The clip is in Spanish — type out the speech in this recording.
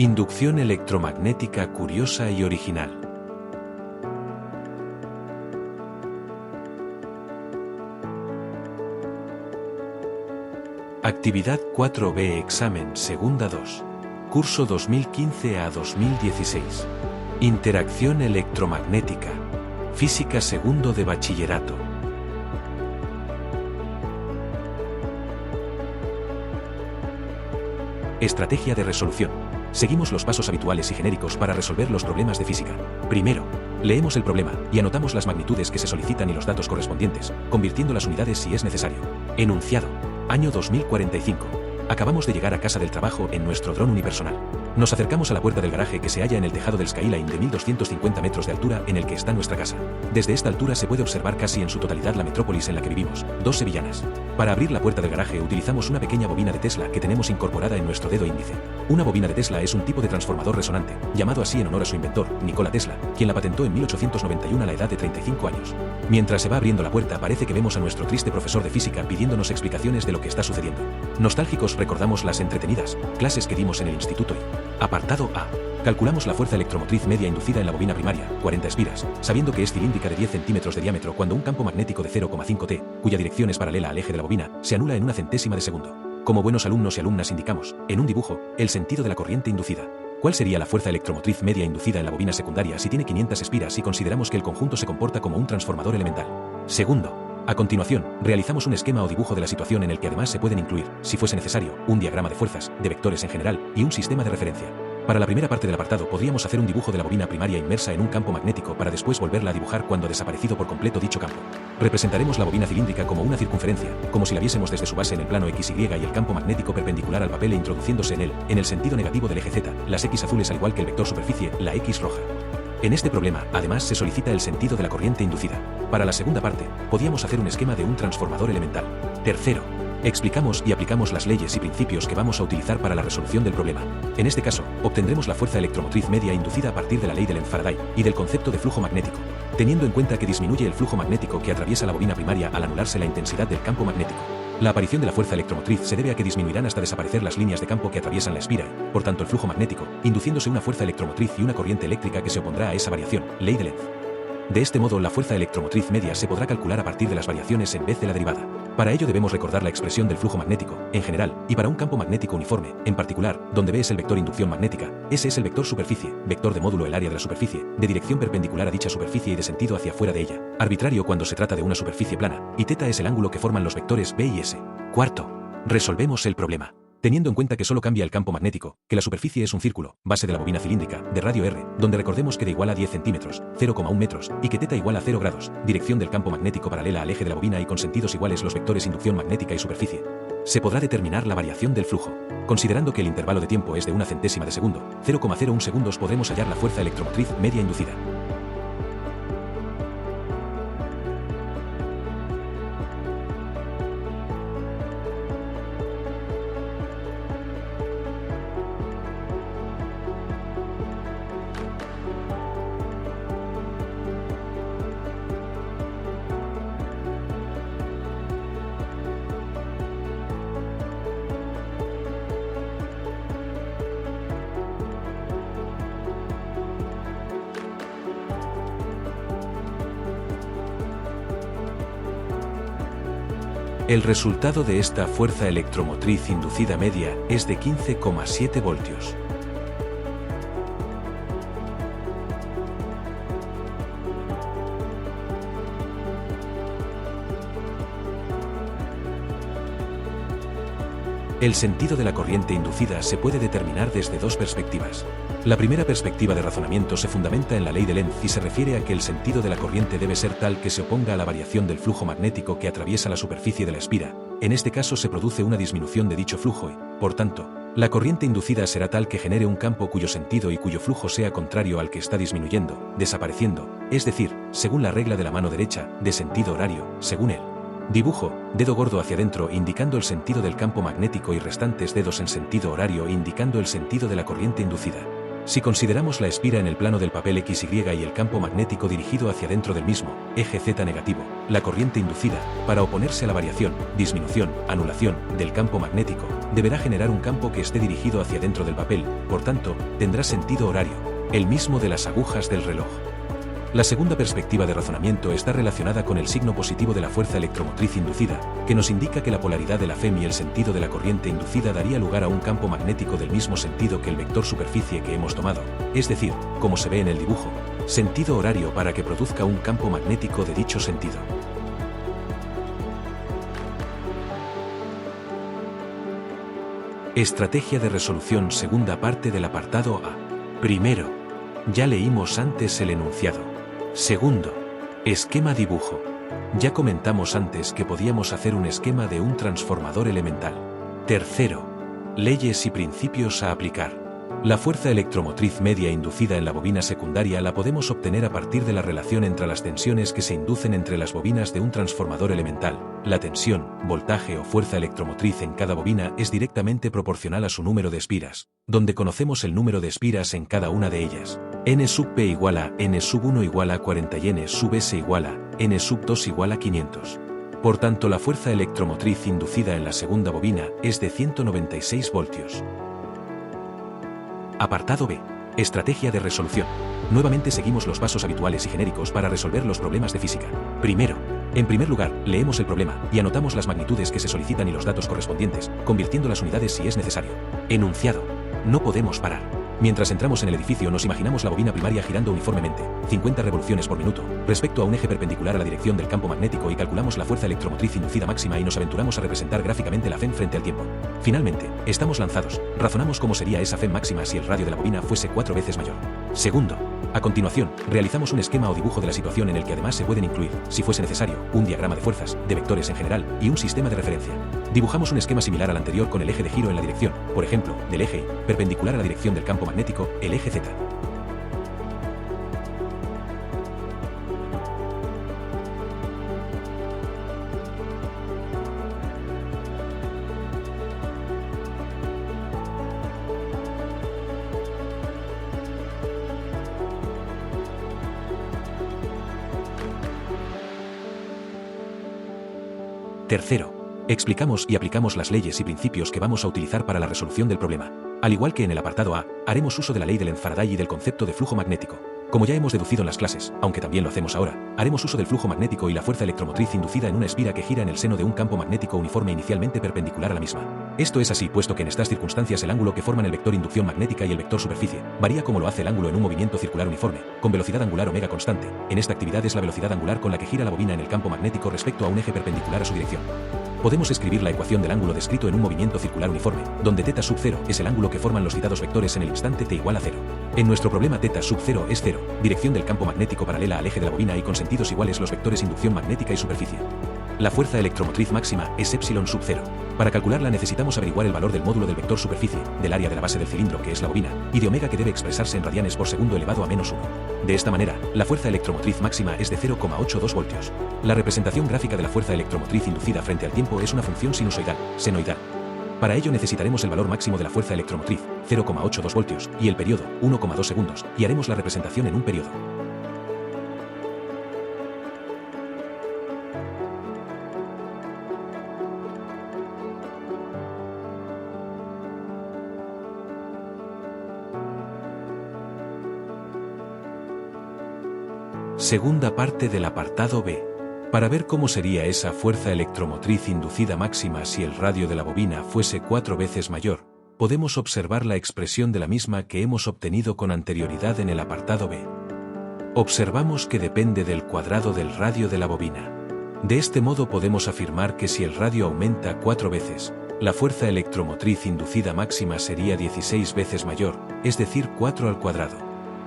Inducción electromagnética curiosa y original. Actividad 4B Examen Segunda 2. Curso 2015 a 2016. Interacción electromagnética. Física segundo de bachillerato. Estrategia de resolución. Seguimos los pasos habituales y genéricos para resolver los problemas de física. Primero, leemos el problema y anotamos las magnitudes que se solicitan y los datos correspondientes, convirtiendo las unidades si es necesario. Enunciado. Año 2045. Acabamos de llegar a casa del trabajo en nuestro dron unipersonal. Nos acercamos a la puerta del garaje que se halla en el tejado del Skyline de 1250 metros de altura en el que está nuestra casa. Desde esta altura se puede observar casi en su totalidad la metrópolis en la que vivimos, dos sevillanas. Para abrir la puerta del garaje utilizamos una pequeña bobina de Tesla que tenemos incorporada en nuestro dedo índice. Una bobina de Tesla es un tipo de transformador resonante, llamado así en honor a su inventor, Nikola Tesla, quien la patentó en 1891 a la edad de 35 años. Mientras se va abriendo la puerta parece que vemos a nuestro triste profesor de física pidiéndonos explicaciones de lo que está sucediendo. Nostálgicos recordamos las entretenidas clases que dimos en el instituto y... Apartado A. Calculamos la fuerza electromotriz media inducida en la bobina primaria, 40 espiras, sabiendo que es cilíndrica de 10 centímetros de diámetro cuando un campo magnético de 0,5 T, cuya dirección es paralela al eje de la bobina, se anula en una centésima de segundo. Como buenos alumnos y alumnas indicamos, en un dibujo, el sentido de la corriente inducida. ¿Cuál sería la fuerza electromotriz media inducida en la bobina secundaria si tiene 500 espiras y consideramos que el conjunto se comporta como un transformador elemental? Segundo. A continuación, realizamos un esquema o dibujo de la situación en el que además se pueden incluir, si fuese necesario, un diagrama de fuerzas, de vectores en general, y un sistema de referencia. Para la primera parte del apartado podríamos hacer un dibujo de la bobina primaria inmersa en un campo magnético para después volverla a dibujar cuando ha desaparecido por completo dicho campo. Representaremos la bobina cilíndrica como una circunferencia, como si la viésemos desde su base en el plano XY y el campo magnético perpendicular al papel e introduciéndose en él, en el sentido negativo del eje Z, las X azules al igual que el vector superficie, la X roja. En este problema, además, se solicita el sentido de la corriente inducida. Para la segunda parte, podíamos hacer un esquema de un transformador elemental. Tercero, explicamos y aplicamos las leyes y principios que vamos a utilizar para la resolución del problema. En este caso, obtendremos la fuerza electromotriz media inducida a partir de la ley de Lenz-Faraday y del concepto de flujo magnético, teniendo en cuenta que disminuye el flujo magnético que atraviesa la bobina primaria al anularse la intensidad del campo magnético. La aparición de la fuerza electromotriz se debe a que disminuirán hasta desaparecer las líneas de campo que atraviesan la espira y, por tanto, el flujo magnético, induciéndose una fuerza electromotriz y una corriente eléctrica que se opondrá a esa variación, ley de Lenz. De este modo, la fuerza electromotriz media se podrá calcular a partir de las variaciones en vez de la derivada. Para ello debemos recordar la expresión del flujo magnético, en general, y para un campo magnético uniforme, en particular, donde B es el vector inducción magnética, S es el vector superficie, vector de módulo el área de la superficie, de dirección perpendicular a dicha superficie y de sentido hacia fuera de ella, arbitrario cuando se trata de una superficie plana, y θ es el ángulo que forman los vectores B y S. Cuarto, resolvemos el problema. Teniendo en cuenta que solo cambia el campo magnético, que la superficie es un círculo, base de la bobina cilíndrica, de radio R, donde recordemos que d igual a 10 centímetros, 0,1 metros, y que θ igual a 0 grados, dirección del campo magnético paralela al eje de la bobina y con sentidos iguales los vectores inducción magnética y superficie, se podrá determinar la variación del flujo. Considerando que el intervalo de tiempo es de una centésima de segundo, 0,01 segundos podremos hallar la fuerza electromotriz media inducida. El resultado de esta fuerza electromotriz inducida media es de 15,7 voltios. El sentido de la corriente inducida se puede determinar desde dos perspectivas. La primera perspectiva de razonamiento se fundamenta en la ley de Lenz y se refiere a que el sentido de la corriente debe ser tal que se oponga a la variación del flujo magnético que atraviesa la superficie de la espira. En este caso se produce una disminución de dicho flujo y, por tanto, la corriente inducida será tal que genere un campo cuyo sentido y cuyo flujo sea contrario al que está disminuyendo, desapareciendo, es decir, según la regla de la mano derecha, de sentido horario, según él. Dibujo, dedo gordo hacia adentro indicando el sentido del campo magnético y restantes dedos en sentido horario indicando el sentido de la corriente inducida. Si consideramos la espira en el plano del papel XY y el campo magnético dirigido hacia dentro del mismo, eje Z negativo, la corriente inducida, para oponerse a la variación, disminución, anulación, del campo magnético, deberá generar un campo que esté dirigido hacia dentro del papel, por tanto, tendrá sentido horario, el mismo de las agujas del reloj. La segunda perspectiva de razonamiento está relacionada con el signo positivo de la fuerza electromotriz inducida, que nos indica que la polaridad de la FEM y el sentido de la corriente inducida daría lugar a un campo magnético del mismo sentido que el vector superficie que hemos tomado, es decir, como se ve en el dibujo, sentido horario para que produzca un campo magnético de dicho sentido. Estrategia de resolución, segunda parte del apartado A. Primero, ya leímos antes el enunciado. Segundo, esquema dibujo. Ya comentamos antes que podíamos hacer un esquema de un transformador elemental. Tercero, leyes y principios a aplicar. La fuerza electromotriz media inducida en la bobina secundaria la podemos obtener a partir de la relación entre las tensiones que se inducen entre las bobinas de un transformador elemental. La tensión, voltaje o fuerza electromotriz en cada bobina es directamente proporcional a su número de espiras, donde conocemos el número de espiras en cada una de ellas. N sub P igual a N sub 1 igual a 40 y N sub S igual a N sub 2 igual a 500. Por tanto, la fuerza electromotriz inducida en la segunda bobina es de 196 voltios. Apartado B. Estrategia de resolución. Nuevamente seguimos los pasos habituales y genéricos para resolver los problemas de física. Primero, en primer lugar, leemos el problema y anotamos las magnitudes que se solicitan y los datos correspondientes, convirtiendo las unidades si es necesario. Enunciado. No podemos parar. Mientras entramos en el edificio nos imaginamos la bobina primaria girando uniformemente, 50 revoluciones por minuto, respecto a un eje perpendicular a la dirección del campo magnético y calculamos la fuerza electromotriz inducida máxima y nos aventuramos a representar gráficamente la FEM frente al tiempo. Finalmente, estamos lanzados, razonamos cómo sería esa FEM máxima si el radio de la bobina fuese 4 veces mayor. Segundo, a continuación, realizamos un esquema o dibujo de la situación en el que además se pueden incluir, si fuese necesario, un diagrama de fuerzas, de vectores en general, y un sistema de referencia. Dibujamos un esquema similar al anterior con el eje de giro en la dirección, por ejemplo, del eje Y, perpendicular a la dirección del campo magnético, el eje Z. Tercero, explicamos y aplicamos las leyes y principios que vamos a utilizar para la resolución del problema. Al igual que en el apartado A, haremos uso de la ley de Lenz-Faraday y del concepto de flujo magnético. Como ya hemos deducido en las clases, aunque también lo hacemos ahora, haremos uso del flujo magnético y la fuerza electromotriz inducida en una espira que gira en el seno de un campo magnético uniforme inicialmente perpendicular a la misma. Esto es así puesto que en estas circunstancias el ángulo que forman el vector inducción magnética y el vector superficie varía como lo hace el ángulo en un movimiento circular uniforme, con velocidad angular omega constante. En esta actividad es la velocidad angular con la que gira la bobina en el campo magnético respecto a un eje perpendicular a su dirección. Podemos escribir la ecuación del ángulo descrito en un movimiento circular uniforme, donde θ sub 0 es el ángulo que forman los citados vectores en el instante t igual a 0. En nuestro problema θ sub 0 es 0, dirección del campo magnético paralela al eje de la bobina y con sentidos iguales los vectores inducción magnética y superficie. La fuerza electromotriz máxima es epsilon sub 0. Para calcularla necesitamos averiguar el valor del módulo del vector superficie, del área de la base del cilindro que es la bobina, y de omega que debe expresarse en radianes por segundo elevado a menos 1. De esta manera, la fuerza electromotriz máxima es de 0,82 voltios. La representación gráfica de la fuerza electromotriz inducida frente al tiempo es una función sinusoidal, senoidal. Para ello necesitaremos el valor máximo de la fuerza electromotriz, 0,82 voltios, y el periodo, 1,2 segundos, y haremos la representación en un periodo. Segunda parte del apartado B. Para ver cómo sería esa fuerza electromotriz inducida máxima si el radio de la bobina fuese 4 veces mayor, podemos observar la expresión de la misma que hemos obtenido con anterioridad en el apartado B. Observamos que depende del cuadrado del radio de la bobina. De este modo podemos afirmar que si el radio aumenta 4 veces, la fuerza electromotriz inducida máxima sería 16 veces mayor, es decir 4 al cuadrado.